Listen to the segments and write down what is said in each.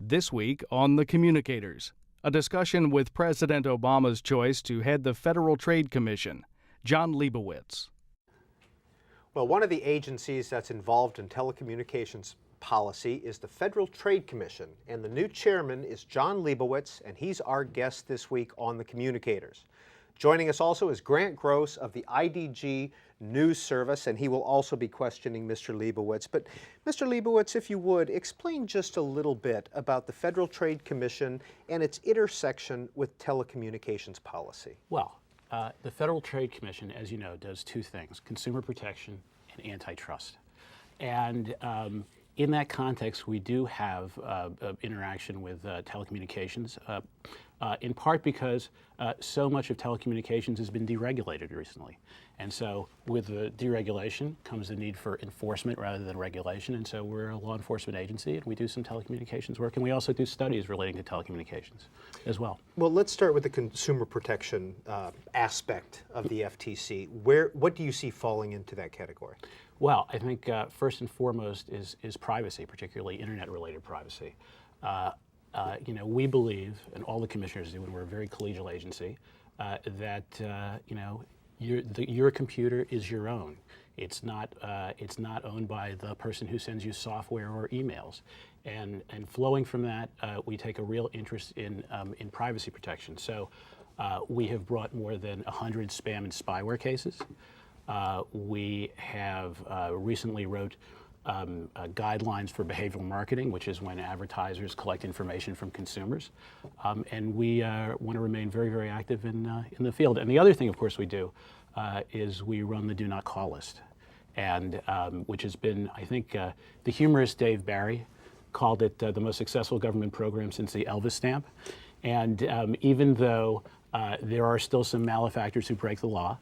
This week on the Communicators, a discussion with President Obama's choice to head the Federal Trade Commission, Joel Leibowitz. Well, one of the agencies that's involved in telecommunications policy is the Federal Trade Commission, and the new chairman is Joel Leibowitz, and he's our guest this week on the Communicators. Joining us also is Grant Gross of the IDG News Service, and he will also be questioning Mr. Leibowitz. But Mr. Leibowitz, if you would, explain just a little bit about the Federal Trade Commission and its intersection with telecommunications policy. Well, the Federal Trade Commission, as you know, does two things: consumer protection and antitrust. And in that context, we do have interaction with telecommunications, in part because so much of telecommunications has been deregulated recently. And so with the deregulation comes the need for enforcement rather than regulation. And so we're a law enforcement agency, and we do some telecommunications work, and we also do studies relating to telecommunications as well. Well, let's start with the consumer protection aspect of the FTC. What do you see falling into that category? Well, I think first and foremost is privacy, particularly internet-related privacy. We believe, and all the commissioners do, and we're a very collegial agency, that your computer is your own. It's not owned by the person who sends you software or emails. And flowing from that, we take a real interest in privacy protection. So we have brought more than 100 spam and spyware cases. We have recently wrote guidelines for behavioral marketing, which is when advertisers collect information from consumers. And we want to remain very, very active in the field. And the other thing, of course, we do is we run the Do Not Call list, and which has been, I think, the humorist Dave Barry called it the most successful government program since the Elvis stamp. And even though there are still some malefactors who break the law,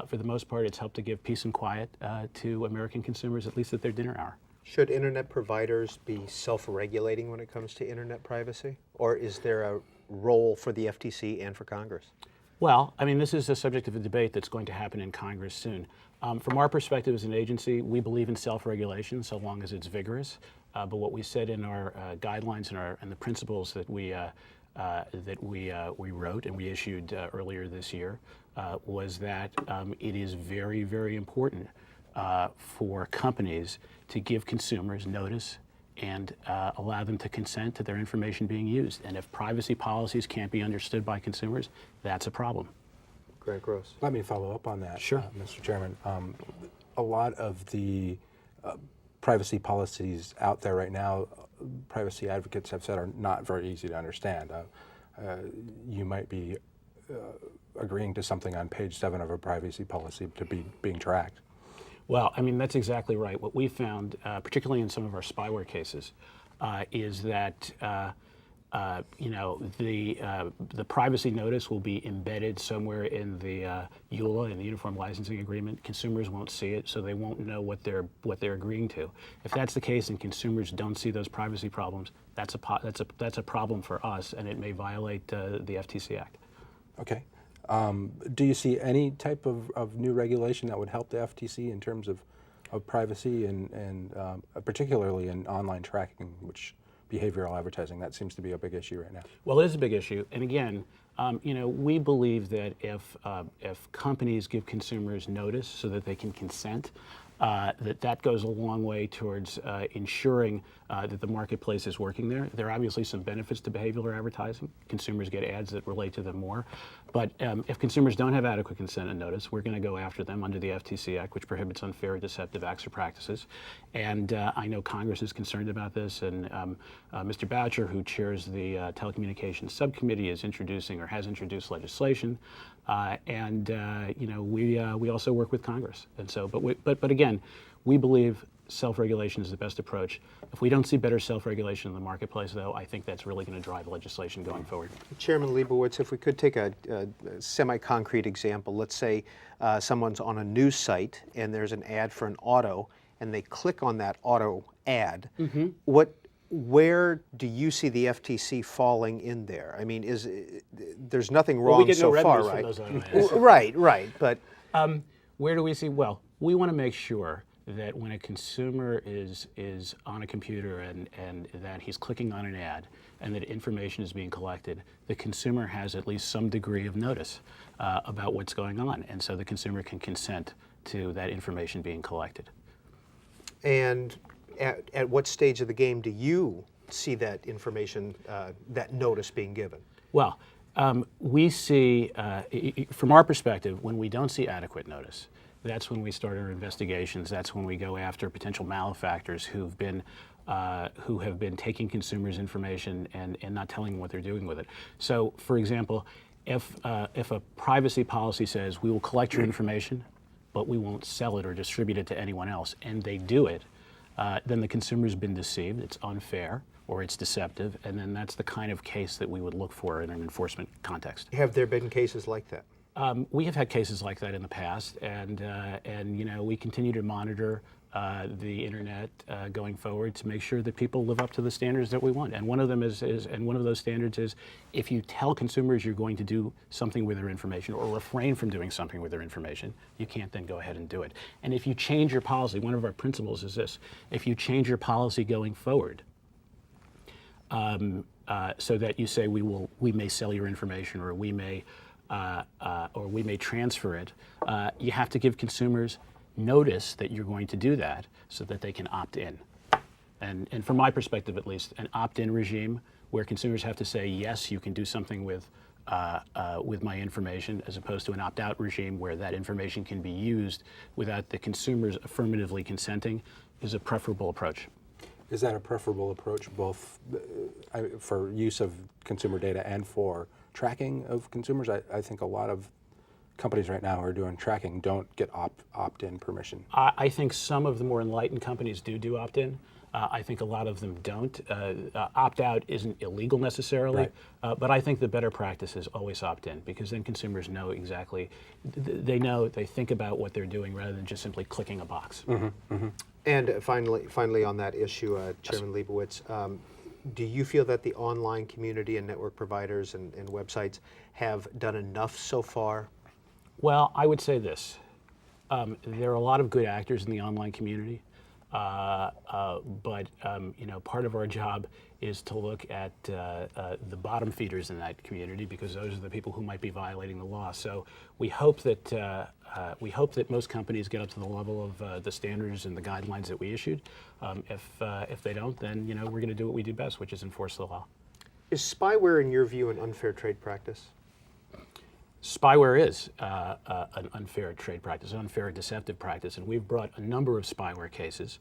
for the most part, it's helped to give peace and quiet to American consumers, at least at their dinner hour. Should internet providers be self-regulating when it comes to internet privacy? Or is there a role for the FTC and for Congress? Well, I mean, this is a subject of a debate that's going to happen in Congress soon. From our perspective as an agency, we believe in self-regulation so long as it's vigorous. But what we said in our guidelines and the principles that we wrote and we issued earlier this year was that it is very, very important for companies to give consumers notice and allow them to consent to their information being used. And if privacy policies can't be understood by consumers, that's a problem. Grant Gross. Let me follow up on that, Sure. Mr. Chairman. A lot of the privacy policies out there right now, privacy advocates have said, are not very easy to understand. You might be agreeing to something on page 7 of a privacy policy to be being tracked. Well, I mean, that's exactly right. What we found, particularly in some of our spyware cases, is that the privacy notice will be embedded somewhere in the EULA, in the Uniform Licensing Agreement. Consumers won't see it, so they won't know what they're agreeing to. If that's the case, and consumers don't see those privacy problems, that's a problem for us, and it may violate the FTC Act. Okay. Do you see any type of new regulation that would help the FTC in terms of privacy and particularly in online tracking, which behavioral advertising, that seems to be a big issue right now? Well, it is a big issue, and again, we believe that if companies give consumers notice so that they can consent, that goes a long way towards ensuring that the marketplace is working there. There are obviously some benefits to behavioral advertising. Consumers get ads that relate to them more. But if consumers don't have adequate consent and notice, we're going to go after them under the FTC Act, which prohibits unfair or deceptive acts or practices. And I know Congress is concerned about this, and Mr. Boucher, who chairs the Telecommunications Subcommittee, is introducing or has introduced legislation. We also work with Congress. And so, but again, we believe self-regulation is the best approach. If we don't see better self-regulation in the marketplace, though, I think that's really going to drive legislation going forward. Chairman Leibowitz, if we could take a semi-concrete example. Let's say someone's on a news site and there's an ad for an auto, and they click on that auto ad. Mm-hmm. Where do you see the FTC falling in there? I mean, there's nothing wrong so far, right? From those auto ads. Right. But where do we see? Well, we want to make sure that when a consumer is on a computer and that he's clicking on an ad and that information is being collected, the consumer has at least some degree of notice about what's going on, and so the consumer can consent to that information being collected. And at what stage of the game do you see that information, that notice being given? Well, we see, from our perspective, when we don't see adequate notice, that's when we start our investigations. That's when we go after potential malefactors who have been taking consumers' information and not telling them what they're doing with it. So, for example, if a privacy policy says we will collect your information, but we won't sell it or distribute it to anyone else, and they do it, then the consumer's been deceived. It's unfair, or it's deceptive, and then that's the kind of case that we would look for in an enforcement context. Have there been cases like that? We have had cases like that in the past, and you know, we continue to monitor the internet going forward to make sure that people live up to the standards that we want. And one of them one of those standards is, if you tell consumers you're going to do something with their information or refrain from doing something with their information, you can't then go ahead and do it. And if you change your policy, one of our principles is this: if you change your policy going forward, so that you say we may sell your information or we may transfer it, you have to give consumers notice that you're going to do that so that they can opt in. And from my perspective, at least, an opt-in regime where consumers have to say, yes, you can do something with my information, as opposed to an opt-out regime where that information can be used without the consumers affirmatively consenting, is a preferable approach. Is that a preferable approach both for use of consumer data and for tracking of consumers? I think a lot of companies right now who are doing tracking don't get opt-in permission. I think some of the more enlightened companies do opt-in. I think a lot of them don't. Opt-out isn't illegal necessarily, right. But I think the better practice is always opt-in, because then consumers know exactly, they think about what they're doing rather than just simply clicking a box. Mm-hmm, mm-hmm. And finally on that issue, Chairman Leibowitz, do you feel that the online community and network providers and websites have done enough so far? Well, I would say this. There are a lot of good actors in the online community, but you know, part of our job is to look at the bottom feeders in that community, because those are the people who might be violating the law. So we hope that most companies get up to the level of the standards and the guidelines that we issued. If they don't, then you know, we're going to do what we do best, which is enforce the law. Is spyware, in your view, an unfair trade practice? Spyware is an unfair trade practice, an unfair deceptive practice, and we've brought a number of spyware cases,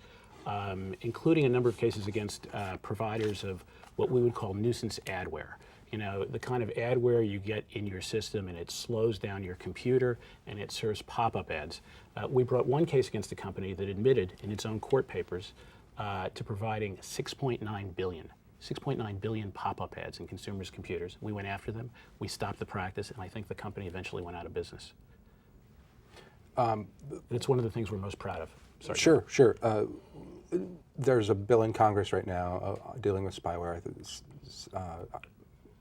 including a number of cases against providers of what we would call nuisance adware. You know, the kind of adware you get in your system and it slows down your computer and it serves pop-up ads. We brought one case against a company that admitted in its own court papers to providing 6.9 billion pop-up ads in consumers' computers. We went after them, we stopped the practice, and I think the company eventually went out of business. It's one of the things we're most proud of. Sorry. Sure. There's a bill in Congress right now dealing with spyware. I think it's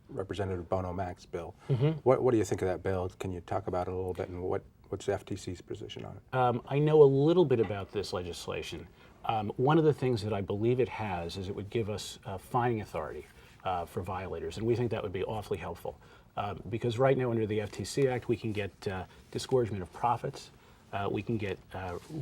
Representative Bono Mac's bill. Mm-hmm. What do you think of that bill? Can you talk about it a little bit, and what's the FTC's position on it? I know a little bit about this legislation. One of the things that I believe it has is it would give us fining authority for violators, and we think that would be awfully helpful. Because right now under the FTC Act, we can get disgorgement of profits, we can get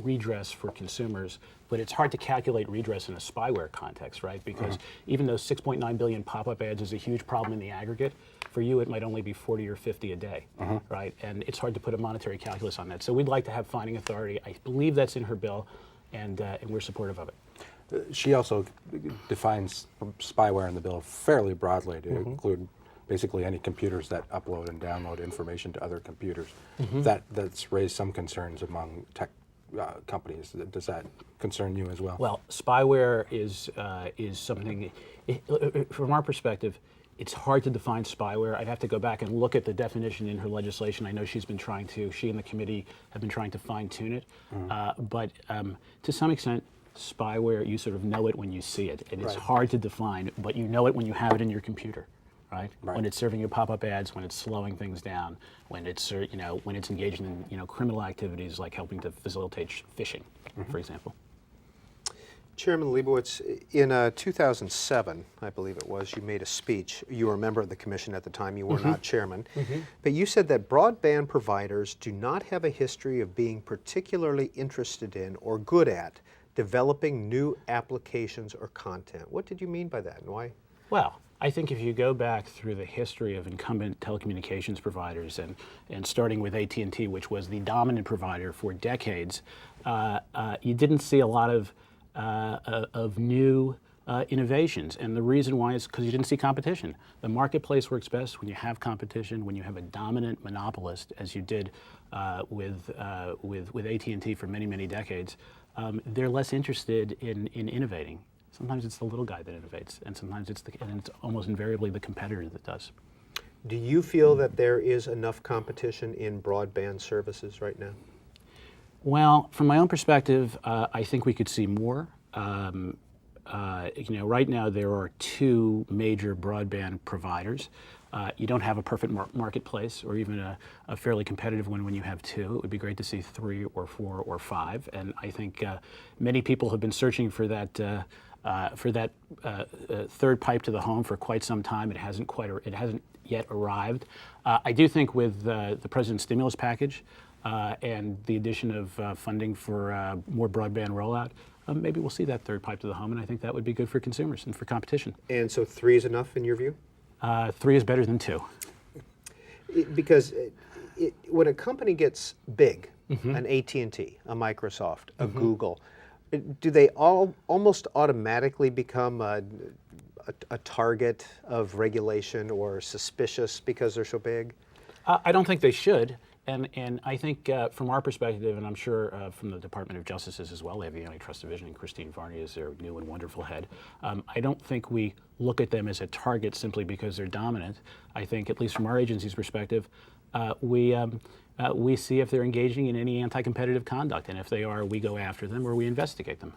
redress for consumers, but it's hard to calculate redress in a spyware context, right? Because even though 6.9 billion pop-up ads is a huge problem in the aggregate, for you it might only be 40 or 50 a day, right? And it's hard to put a monetary calculus on that. So we'd like to have fining authority. I believe that's in her bill, and we're supportive of it. She also defines spyware in the bill fairly broadly to include basically any computers that upload and download information to other computers. That's raised some concerns among tech companies. Does that concern you as well? Well, spyware is something, from our perspective, it's hard to define spyware. I'd have to go back and look at the definition in her legislation. I know she and the committee have been trying to fine tune it. But to some extent, spyware, you sort of know it when you see it. And it's hard to define, but you know it when you have it in your computer. right? Right. When it's serving you pop-up ads, when it's slowing things down, when it's when it's engaging in criminal activities like helping to facilitate phishing, for example. Chairman Leibowitz, in 2007, I believe it was, you made a speech. You were a member of the commission at the time. You were not chairman. But you said that broadband providers do not have a history of being particularly interested in or good at developing new applications or content. What did you mean by that, and why? Well, I think if you go back through the history of incumbent telecommunications providers and starting with AT&T, which was the dominant provider for decades, you didn't see a lot of new innovations. And the reason why is because you didn't see competition. The marketplace works best when you have competition, when you have a dominant monopolist, as you did with AT&T for many, many decades. They're less interested in innovating. Sometimes it's the little guy that innovates, and sometimes it's almost invariably the competitor that does. Do you feel that there is enough competition in broadband services right now? Well, from my own perspective, I think we could see more. Right now there are two major broadband providers. You don't have a perfect marketplace or even a fairly competitive one when you have two. It would be great to see 3 or 4 or 5. And I think many people have been searching for that third pipe to the home for quite some time. It hasn't yet arrived. I do think with the president's stimulus package and the addition of funding for more broadband rollout, maybe we'll see that third pipe to the home, and I think that would be good for consumers and for competition. And so 3 is enough in your view? 3 is better than 2. Because when a company gets big, an AT&T, a Microsoft, a Google, do they all almost automatically become a target of regulation or suspicious because they're so big? I don't think they should. And I think from our perspective, and I'm sure from the Department of Justice's as well, they have the Antitrust Division, and Christine Varney is their new and wonderful head. I don't think we look at them as a target simply because they're dominant. I think, at least from our agency's perspective, we see if they're engaging in any anti-competitive conduct, and if they are, we go after them or we investigate them.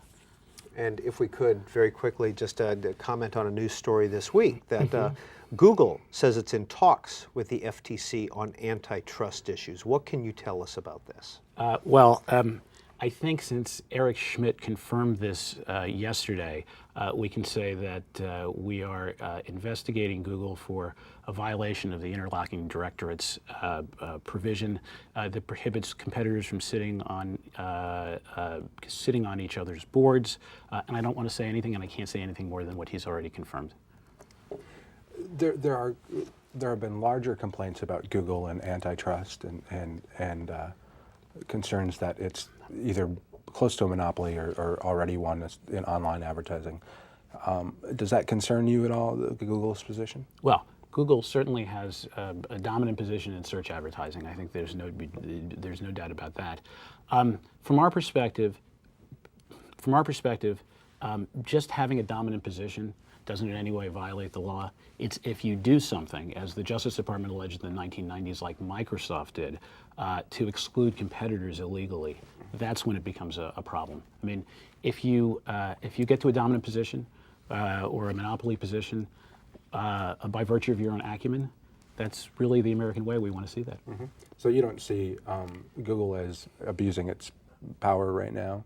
And if we could, very quickly, just comment on a news story this week that Google says it's in talks with the FTC on antitrust issues. What can you tell us about this? I think since Eric Schmidt confirmed this yesterday, we can say that we are investigating Google for a violation of the Interlocking Directorate's provision that prohibits competitors from sitting on each other's boards. And I don't want to say anything, and I can't say anything more than what he's already confirmed. There have been larger complaints about Google and antitrust and concerns that it's either close to a monopoly or already one in online advertising. Does that concern you at all, Google's position? Well, Google certainly has a dominant position in search advertising. I think there's no doubt about that. From our perspective, just having a dominant position doesn't in any way violate the law. It's if you do something, as the Justice Department alleged in the 1990s, like Microsoft did, to exclude competitors illegally, that's when it becomes a problem. I mean, if you get to a dominant position or a monopoly position by virtue of your own acumen, that's really the American way. We want to see that. So you don't see Google as abusing its power right now?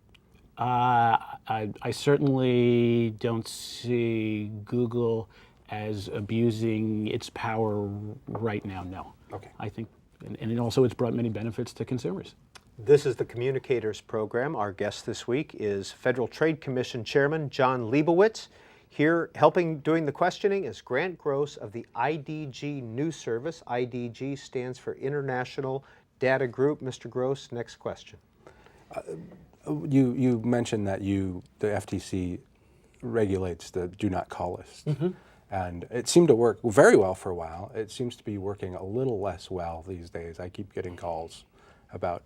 I certainly don't see Google as abusing its power right now, no. Okay. I think, and it also it's brought many benefits to consumers. This is the Communicators program. Our guest this week is Federal Trade Commission Chairman Joel Leibowitz. Here helping doing the questioning is Grant Gross of the IDG News Service. IDG stands for International Data Group. Mr. Gross, next question. You mentioned that the FTC regulates the do not call list. And it seemed to work very well for a while. It seems to be working a little less well these days. I keep getting calls about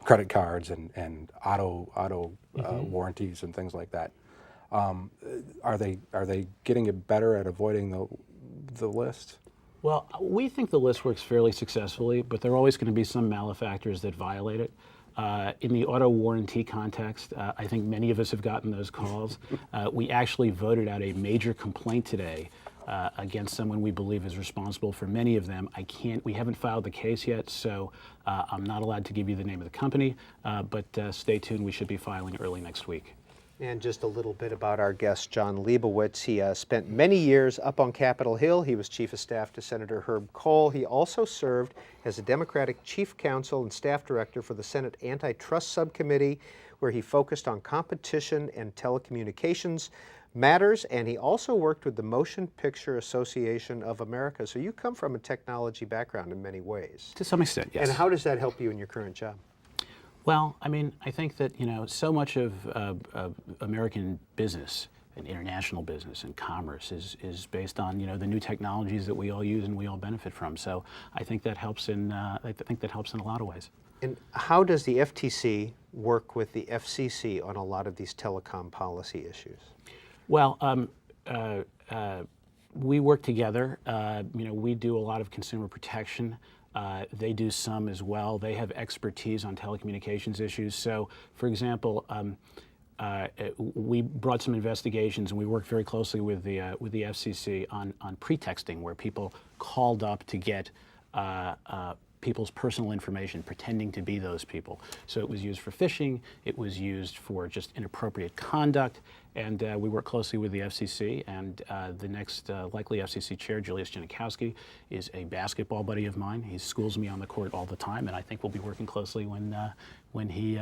credit cards and auto warranties and things like that. Are they getting it better at avoiding the list? Well, we think the list works fairly successfully, but there are always going to be some malefactors that violate it. In the auto warranty context, I think many of us have gotten those calls. We actually voted out a major complaint today against someone we believe is responsible for many of them. We haven't filed the case yet, so I'm not allowed to give you the name of the company, but stay tuned. We should be filing early next week. And just a little bit about our guest, John Leibowitz. He spent many years up on Capitol Hill. He was chief of staff to Senator Herb Kohl. He also served as a Democratic chief counsel and staff director for the Senate Antitrust Subcommittee, where he focused on competition and telecommunications matters, and he also worked with the Motion Picture Association of America. So you come from a technology background in many ways. To some extent, yes. And how does that help you in your current job? Well, I mean, I think that, so much of American business and international business and commerce is based on, the new technologies that we all use and we all benefit from. So I think that helps in a lot of ways. And how does the FTC work with the FCC on a lot of these telecom policy issues? Well, we work together. We do a lot of consumer protection. They do some as well. They have expertise on telecommunications issues. So, for example, we brought some investigations, and we worked very closely with the FCC on pretexting, where people called up to get people's personal information, pretending to be those people. So it was used for phishing, it was used for just inappropriate conduct, and we work closely with the FCC, and the next likely FCC chair, Julius Janikowski, is a basketball buddy of mine. He schools me on the court all the time, and I think we'll be working closely when he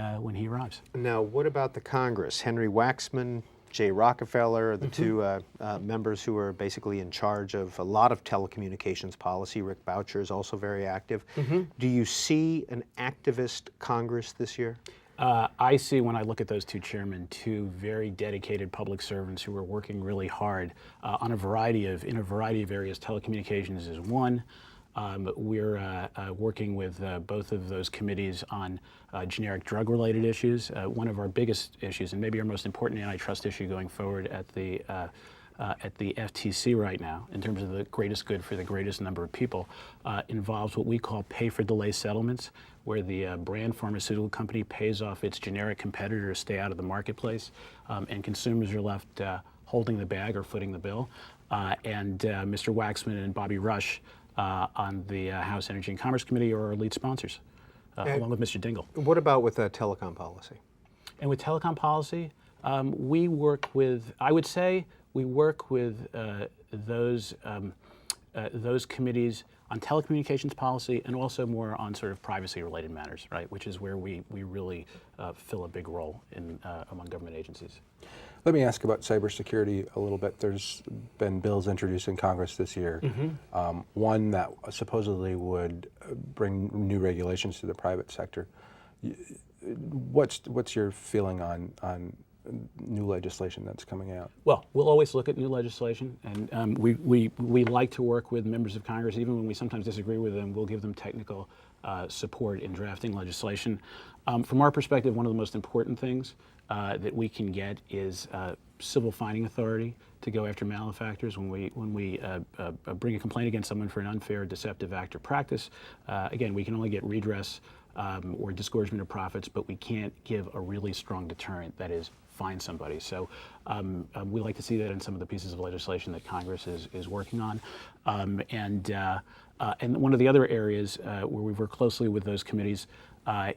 arrives. Now, what about the Congress? Henry Waxman, Jay Rockefeller, the two members who are basically in charge of a lot of telecommunications policy. Rick Boucher is also very active. Do you see an activist Congress this year? I see, when I look at those two chairmen, two very dedicated public servants who are working really hard in a variety of areas. Telecommunications is one. We're working with both of those committees on generic drug-related issues. One of our biggest issues, and maybe our most important antitrust issue going forward at the FTC right now, in terms of the greatest good for the greatest number of people, involves what we call pay-for-delay settlements, where the brand pharmaceutical company pays off its generic competitor to stay out of the marketplace, and consumers are left holding the bag or footing the bill. And Mr. Waxman and Bobby Rush on the House Energy and Commerce Committee are our lead sponsors, along with Mr. Dingell. What about with telecom policy? And with telecom policy, we work with, I would say, we work with those committees on telecommunications policy, and also more on sort of privacy-related matters, right? Which is where we really fill a big role in among government agencies. Let me ask about cybersecurity a little bit. There's been bills introduced in Congress this year. One that supposedly would bring new regulations to the private sector. What's your feeling on new legislation that's coming out? Well, we'll always look at new legislation, and we like to work with members of Congress. Even when we sometimes disagree with them, we'll give them technical support in drafting legislation. From our perspective, one of the most important things that we can get is civil fining authority to go after malefactors. When we bring a complaint against someone for an unfair, deceptive act or practice, again, we can only get redress or disgorgement of profits, but we can't give a really strong deterrent, that is, fine somebody. So we like to see that in some of the pieces of legislation that Congress is working on. And one of the other areas where we work closely with those committees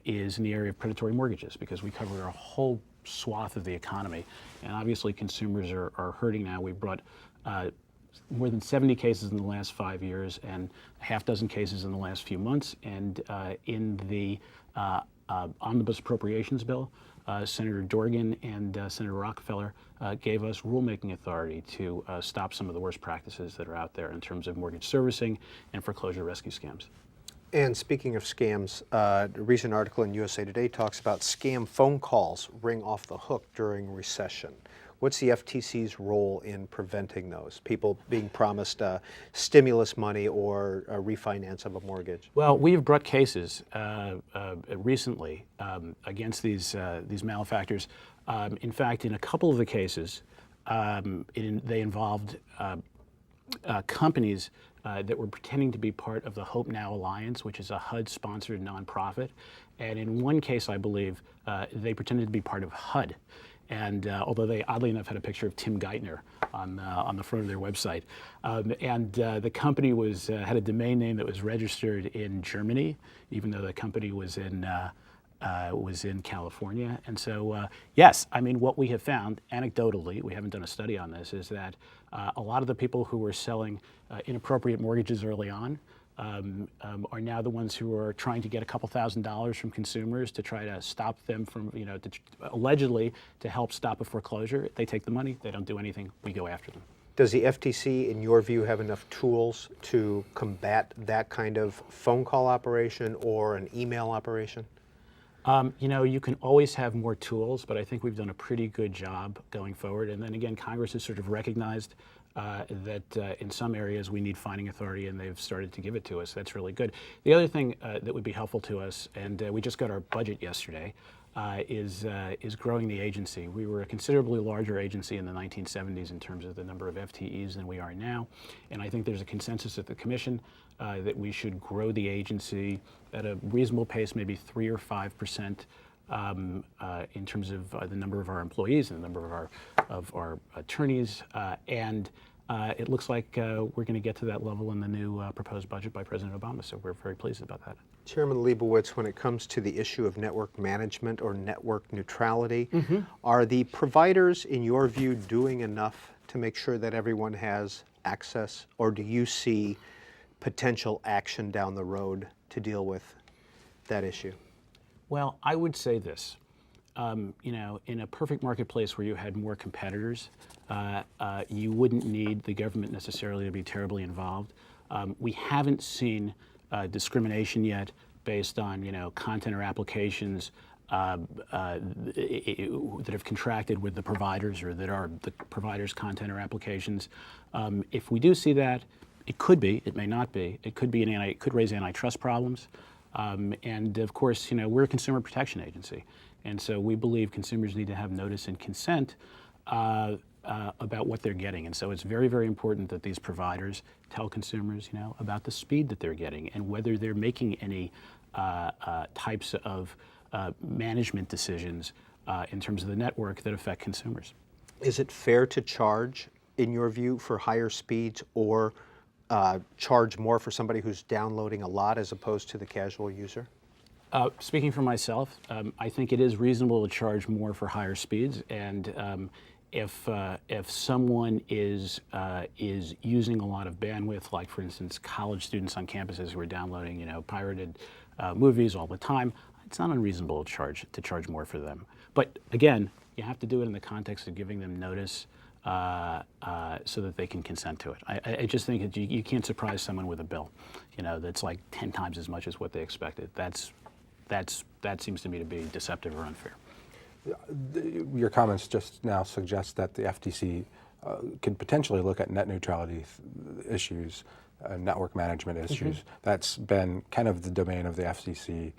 is in the area of predatory mortgages, because we cover a whole swath of the economy, and obviously consumers are hurting now. We've brought more than 70 cases in the last 5 years, and a half dozen cases in the last few months. And in the omnibus appropriations bill, Senator Dorgan and Senator Rockefeller gave us rulemaking authority to stop some of the worst practices that are out there in terms of mortgage servicing and foreclosure rescue scams. And speaking of scams, a recent article in USA Today talks about scam phone calls ring off the hook during recession. What's the FTC's role in preventing those? People being promised stimulus money or a refinance of a mortgage? Well, we've brought cases recently against these malefactors. In fact, in a couple of the cases, they involved companies that were pretending to be part of the Hope Now Alliance, which is a HUD-sponsored nonprofit. And in one case, I believe, they pretended to be part of HUD. And although they, oddly enough, had a picture of Tim Geithner on the front of their website, the company had a domain name that was registered in Germany, even though the company was in California. And so, yes, I mean, what we have found, anecdotally, we haven't done a study on this, is that a lot of the people who were selling inappropriate mortgages early on are now the ones who are trying to get a couple $1,000s from consumers to try to stop them from, allegedly to help stop a foreclosure. They take the money, they don't do anything, we go after them. Does the FTC, in your view, have enough tools to combat that kind of phone call operation or an email operation? You can always have more tools, but I think we've done a pretty good job going forward. And then again, Congress has sort of recognized that in some areas we need fining authority, and they've started to give it to us. That's really good. The other thing that would be helpful to us, and we just got our budget yesterday, is growing the agency. We were a considerably larger agency in the 1970s in terms of the number of FTEs than we are now, and I think there's a consensus at the Commission that we should grow the agency at a reasonable pace, maybe 3 or 5%, in terms of the number of our employees and the number of our attorneys, and it looks like we're going to get to that level in the new proposed budget by President Obama, so we're very pleased about that. Chairman Leibowitz, when it comes to the issue of network management or network neutrality, are the providers, in your view, doing enough to make sure that everyone has access, or do you see potential action down the road to deal with that issue? Well, I would say this. In a perfect marketplace where you had more competitors, you wouldn't need the government necessarily to be terribly involved. We haven't seen discrimination yet based on content or applications that have contracted with the providers or that are the providers' content or applications. If we do see that, it could be, it may not be. It could be it could raise antitrust problems. And of course, we're a consumer protection agency, and so we believe consumers need to have notice and consent about what they're getting. And so it's very, very important that these providers tell consumers, about the speed that they're getting and whether they're making any types of management decisions in terms of the network that affect consumers. Is it fair to charge, in your view, for higher speeds, or charge more for somebody who's downloading a lot as opposed to the casual user? Speaking for myself, I think it is reasonable to charge more for higher speeds, and if someone is using a lot of bandwidth, like for instance college students on campuses who are downloading pirated movies all the time, it's not unreasonable to charge more for them. But again, you have to do it in the context of giving them notice so that they can consent to it. I just think that you can't surprise someone with a bill, that's like 10 times as much as what they expected. That seems to me to be deceptive or unfair. Your comments just now suggest that the FTC could potentially look at net neutrality issues, network management issues. That's been kind of the domain of the FTC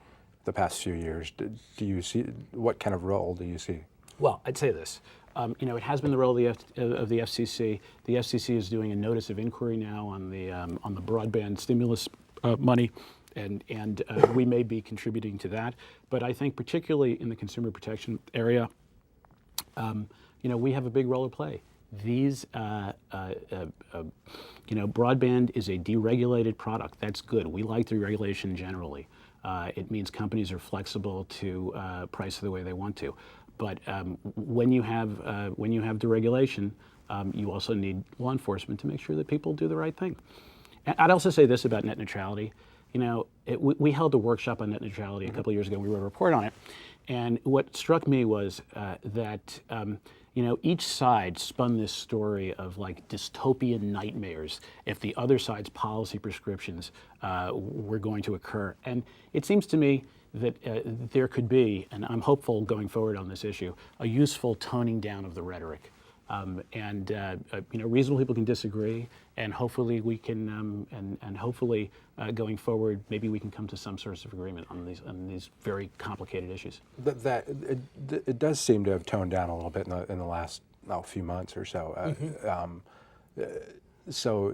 the past few years. Do you see, what kind of role do you see? Well, I'd say this. It has been the role of the FCC. The FCC is doing a notice of inquiry now on the broadband stimulus money, and we may be contributing to that. But I think particularly in the consumer protection area, we have a big role to play. These, broadband is a deregulated product. That's good. We like deregulation generally. It means companies are flexible to price the way they want to. But when you have deregulation, you also need law enforcement to make sure that people do the right thing. And I'd also say this about net neutrality. We held a workshop on net neutrality a couple of years ago. We wrote a report on it, and what struck me was that each side spun this story of like dystopian nightmares if the other side's policy prescriptions were going to occur. And it seems to me that there could be, and I'm hopeful going forward on this issue, a useful toning down of the rhetoric. Reasonable people can disagree, and hopefully we can, and hopefully going forward, maybe we can come to some sort of agreement on these very complicated issues. It does seem to have toned down a little bit in the last few months or so. So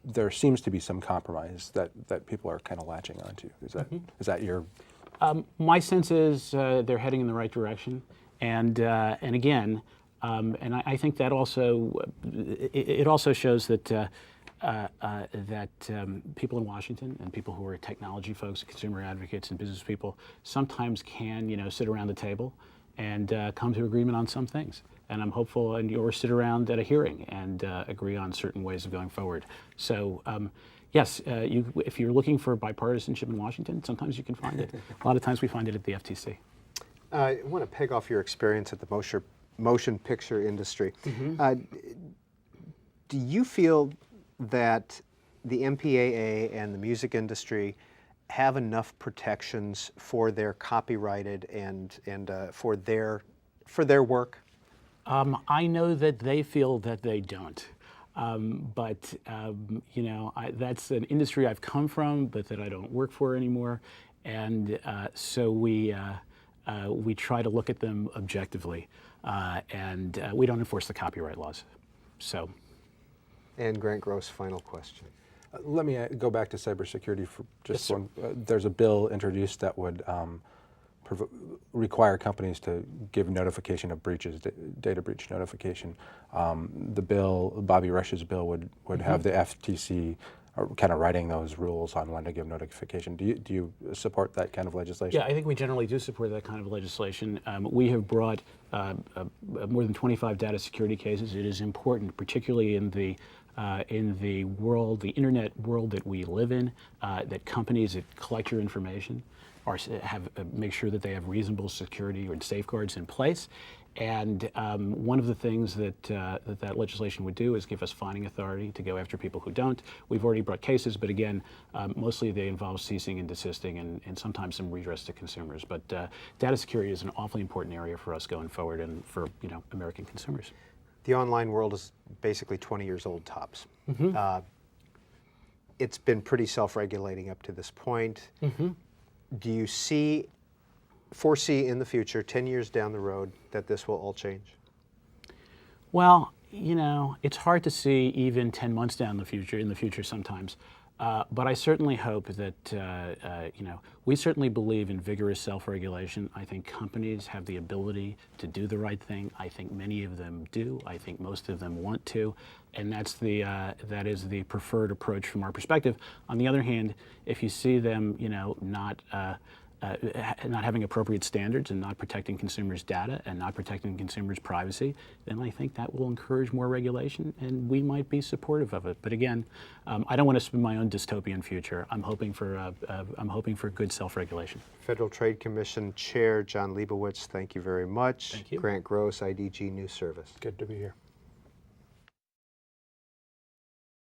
there seems to be some compromise that people are kind of latching onto. Is that your? My sense is they're heading in the right direction. And again, and I think that also it also shows that people in Washington and people who are technology folks, consumer advocates, and business people sometimes can sit around the table and come to agreement on some things. And I'm hopeful, or sit around at a hearing and agree on certain ways of going forward. So. Yes, if you're looking for bipartisanship in Washington, sometimes you can find it. A lot of times we find it at the FTC. I want to peg off your experience at the motion picture industry. Do you feel that the MPAA and the music industry have enough protections for their copyrighted and for their work? I know that they feel that they don't. But that's an industry I've come from, but that I don't work for anymore, and so we try to look at them objectively, and we don't enforce the copyright laws. So. And Grant Gross, final question. Let me go back to cybersecurity for just Yes, one. There's a bill introduced that would require companies to give notification of breaches, data breach notification. The bill, Bobby Rush's bill, would have the FTC kind of writing those rules on when to give notification. Do you support that kind of legislation? Yeah, I think we generally do support that kind of legislation. We have brought more than 25 data security cases. It is important, particularly in the world, the internet world that we live in, that companies that collect your information make sure that they have reasonable security or safeguards in place. And one of the things that legislation would do is give us fining authority to go after people who don't. We've already brought cases, but again, mostly they involve ceasing and desisting and sometimes some redress to consumers. But data security is an awfully important area for us going forward and for American consumers. The online world is basically 20 years old tops. It's been pretty self-regulating up to this point. Do you foresee in the future, 10 years down the road, that this will all change? Well, it's hard to see even 10 months down in the future sometimes. But I certainly hope that, we certainly believe in vigorous self-regulation. I think companies have the ability to do the right thing. I think many of them do. I think most of them want to. And that is the preferred approach from our perspective. On the other hand, if you see them, not having appropriate standards and not protecting consumers' data and not protecting consumers' privacy, then I think that will encourage more regulation, and we might be supportive of it. But again, I don't want to spin my own dystopian future. I'm hoping for good self-regulation. Federal Trade Commission Chair John Leibowitz, thank you very much. Thank you. Grant Gross, IDG News Service. Good to be here.